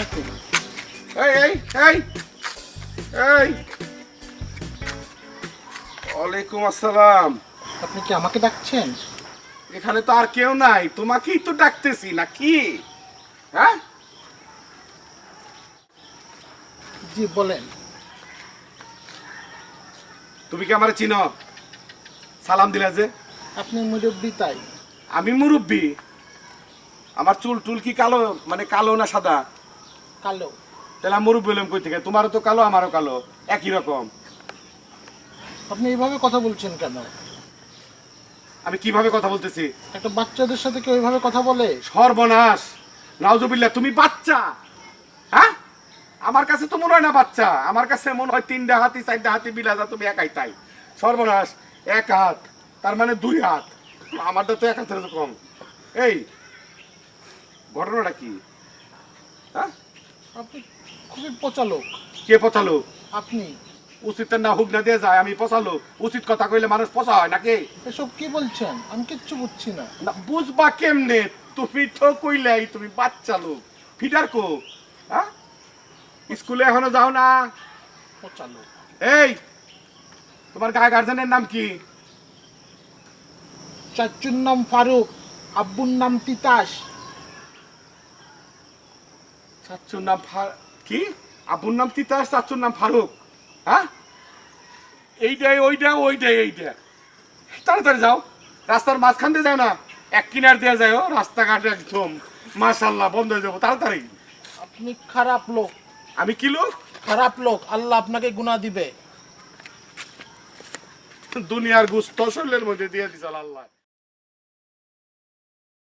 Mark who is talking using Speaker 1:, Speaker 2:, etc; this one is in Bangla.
Speaker 1: আলাইকুম।
Speaker 2: এই এই এই এই ওয়ালাইকুম আসসালাম।
Speaker 1: আপনি কি আমাকে ডাকছেন?
Speaker 2: এখানে তো আর কেউ নাই, তোমাকেই তো ডাকতেছি নাকি? হ্যাঁ,
Speaker 1: জি বলেন।
Speaker 2: তুমি কি আমার চিনো? সালাম দিলা যে?
Speaker 1: আপনি মুরব্বি তাই।
Speaker 2: আমি মুরব্বি। আমার চুল টুল কি কালো, মানে কালো না সাদা?
Speaker 1: কালো।
Speaker 2: তাহলে আমি মুরব্বি হলাম কই থেকে? তোমারও তো কালো, আমারও কালো, একই রকম।
Speaker 1: আপনি এইভাবে কথা বলছেন কেন?
Speaker 2: আমি কিভাবে কথা বলতেছি?
Speaker 1: একটা বাচ্চাদের সাথে কেউ এইভাবে কথা বলে?
Speaker 2: সর্বনাশ, নাউজুবিল্লাহ, তুমি বাচ্চা? হ্যাঁ, আমার কাছে তো মনে হয় না বাচ্চা, আমার কাছে মনে হয় 3টা হাতি 4টা হাতি বিলাজা, তুমি একাই তাই। সর্বনাশ, 1 হাত, তার মানে 2 হাত, আমারটা তো 1 হাতের কম। এই ঘটনাটা কি? হ্যাঁ,
Speaker 1: আপনি খুবই পচা লোক।
Speaker 2: কে পচালো?
Speaker 1: আপনি
Speaker 2: উচিত না হুক না দিয়ে যায়, আমি পচালো? উচিত কথা কইলে মানুষ পচা হয় নাকি?
Speaker 1: এসব কি বলছেন? আমি কিচ্ছু বুঝছি না।
Speaker 2: না বুঝবা কেমনে? তুমি তো কইলাই তুমি বাচ্চা লোক। ফিটার কো? হ্যাঁ, স্কুলে এখনো যাও না?
Speaker 1: পচা লোক।
Speaker 2: এই, তোমার গার্জেনের নাম কি?
Speaker 1: চাচুর নাম ফারুক, আব্বুর নাম তিতাস।
Speaker 2: চাচুর নাম কি? আব্বুর নাম তিতাস, চাচুর নাম ফারুক। হ্যাঁ, এইটাই ওইটা ওইটাই এইটা। তাড়াতাড়ি যাও, রাস্তার মাঝখান দিয়ে যাও না, এক কিনার দিয়ে যাও, রাস্তাঘাট একদম মাশাআল্লাহ বন্ধ হয়ে যাবো, তাড়াতাড়ি।
Speaker 1: আপনি খারাপ লোক।
Speaker 2: আমি কি লোক?
Speaker 1: খারাপ লোক, আল্লাহ আপনাকে গুনাহ দিবে।
Speaker 2: দুনিয়ার গুস্ত শরীরের মধ্যে দিয়ে দিছে আল্লাহ।